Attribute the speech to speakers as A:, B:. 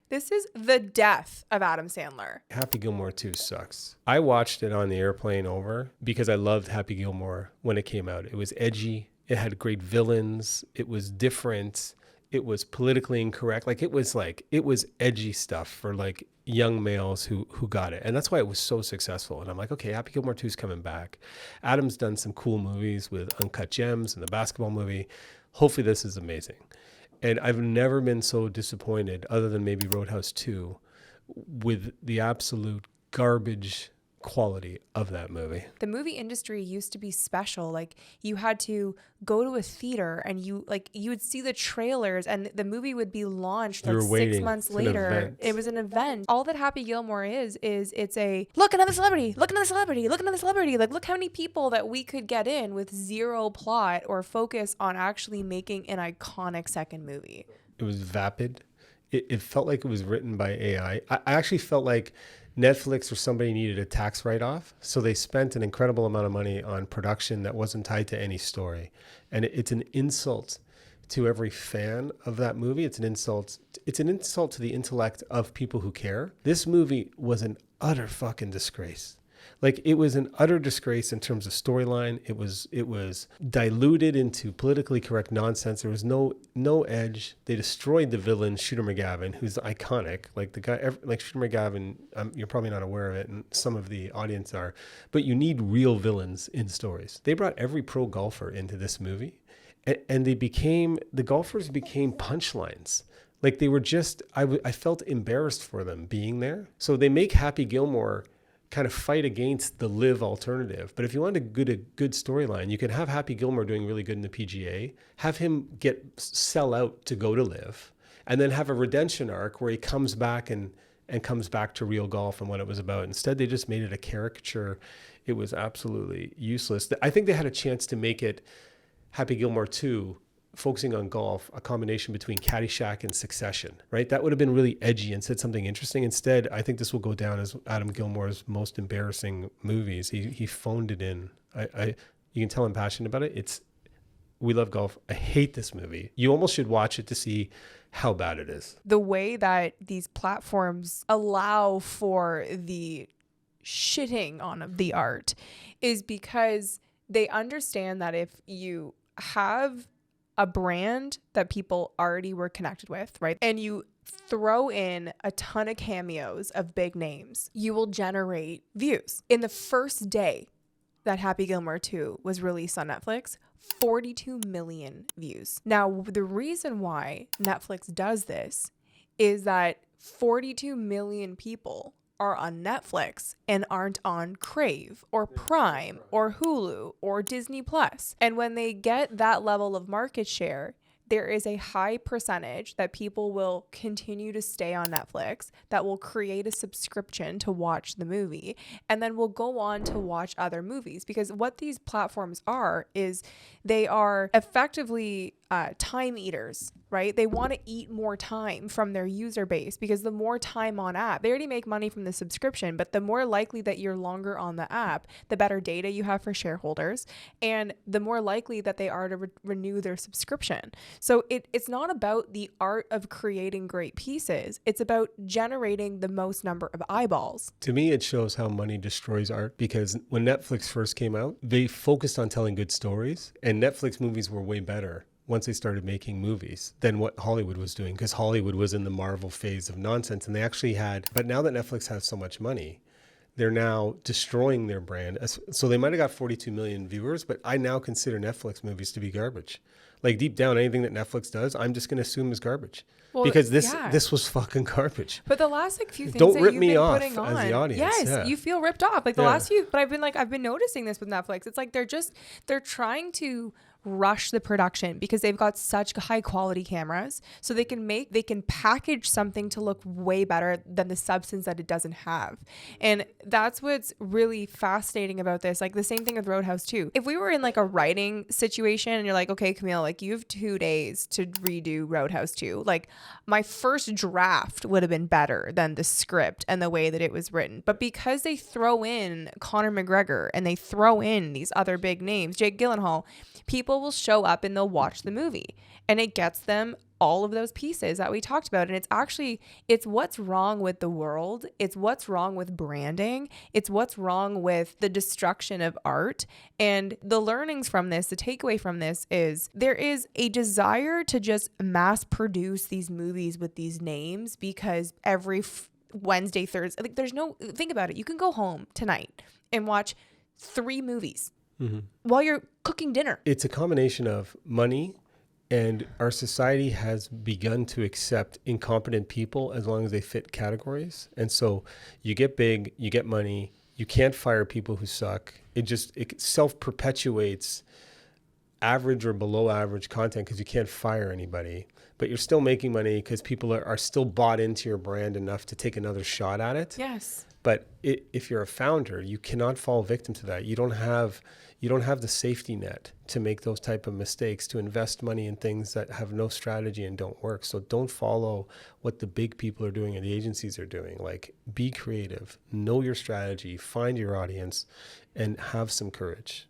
A: This is the death of Adam Sandler.
B: Happy Gilmore 2 sucks. I watched it on the airplane over because I loved Happy Gilmore when it came out. It was edgy. It had great villains. It was different. It was politically incorrect. It was edgy stuff for like young males who got it. And that's why it was so successful. And I'm like, okay, Happy Gilmore 2 is coming back. Adam's done some cool movies with Uncut Gems and the basketball movie. Hopefully this is amazing. And I've never been so disappointed, other than maybe Roadhouse 2, with the absolute garbage quality of that movie.
A: The movie industry used to be special. Like, you had to go to a theater and you would see the trailers and the movie would be launched like 6 months later. It was an event. All that Happy Gilmore is it's a look, another celebrity, look, another celebrity, look, another celebrity. Like, look how many people that we could get in with zero plot or focus on actually making an iconic second movie.
B: It was vapid. It felt like it was written by AI. I actually felt like Netflix or somebody needed a tax write-off, so they spent an incredible amount of money on production that wasn't tied to any story. And it's an insult to every fan of that movie. It's an insult to the intellect of people who care. This movie was an utter fucking disgrace. Like, it was an utter disgrace in terms of storyline. It was diluted into politically correct nonsense. There was no edge. They destroyed the villain, Shooter McGavin, who's iconic. Like, the guy, like Shooter McGavin, you're probably not aware of it, and some of the audience are, but you need real villains in stories. They brought every pro golfer into this movie, and the golfers became punchlines. Like, they were just, I felt embarrassed for them being there. So they make Happy Gilmore kind of fight against the live alternative. But if you want a good storyline, you can have Happy Gilmore doing really good in the PGA, have him sell out to go to live, and then have a redemption arc where he comes back and comes back to real golf and what it was about. Instead, they just made it a caricature. It was absolutely useless. I think they had a chance to make it Happy Gilmore 2, focusing on golf, a combination between Caddyshack and Succession, right? That would have been really edgy and said something interesting. Instead, I think this will go down as Adam Gilmore's most embarrassing movies. He phoned it in. You can tell I'm passionate about it. We love golf. I hate this movie. You almost should watch it to see how bad it is.
A: The way that these platforms allow for the shitting on the art is because they understand that if you have a brand that people already were connected with, right? And you throw in a ton of cameos of big names, you will generate views. In the first day that Happy Gilmore 2 was released on Netflix, 42 million views. Now, the reason why Netflix does this is that 42 million people are on Netflix and aren't on Crave or Prime or Hulu or Disney Plus. And when they get that level of market share, there is a high percentage that people will continue to stay on Netflix, that will create a subscription to watch the movie, and then will go on to watch other movies. Because what these platforms are is they are effectively time eaters, right? They want to eat more time from their user base, because the more time on app, they already make money from the subscription, but the more likely that you're longer on the app, the better data you have for shareholders, and the more likely that they are to renew their subscription. So it's not about the art of creating great pieces. It's about generating the most number of eyeballs.
B: To me, it shows how money destroys art, because when Netflix first came out, they focused on telling good stories, and Netflix movies were way better once they started making movies than what Hollywood was doing, because Hollywood was in the Marvel phase of nonsense. And they actually but now that Netflix has so much money, they're now destroying their brand. So they might have got 42 million viewers, but I now consider Netflix movies to be garbage. Like, deep down, anything that Netflix does, I'm just going to assume is garbage. Well, because this was fucking garbage.
A: But the last few things
B: Don't
A: that
B: rip
A: you've
B: me
A: been
B: off
A: putting on,
B: as the audience.
A: Yes, you feel ripped off. Like the last few, but I've been noticing this with Netflix. It's like they're trying to rush the production because they've got such high quality cameras, so they can package something to look way better than the substance that it doesn't have. And that's what's really fascinating about this. Like the same thing with Roadhouse 2. If we were in like a writing situation and you're like, okay, Camille, like you have 2 days to redo Roadhouse 2, like my first draft would have been better than the script and the way that it was written. But because they throw in Conor McGregor and they throw in these other big names, Jake Gyllenhaal, people will show up and they'll watch the movie, and it gets them all of those pieces that we talked about. And it's what's wrong with the world. It's what's wrong with branding. It's what's wrong with the destruction of art. And the learnings from this, the takeaway from this is there is a desire to just mass produce these movies with these names because every Wednesday, Thursday, like think about it. You can go home tonight and watch 3 movies while you're cooking dinner.
B: It's a combination of money, and our society has begun to accept incompetent people as long as they fit categories. And so you get big, you get money, you can't fire people who suck. It self-perpetuates average or below average content because you can't fire anybody, but you're still making money because people are still bought into your brand enough to take another shot at it.
A: Yes.
B: But if you're a founder, you cannot fall victim to that. You don't have the safety net to make those type of mistakes, to invest money in things that have no strategy and don't work. So don't follow what the big people are doing and the agencies are doing. Like, be creative, know your strategy, find your audience, and have some courage.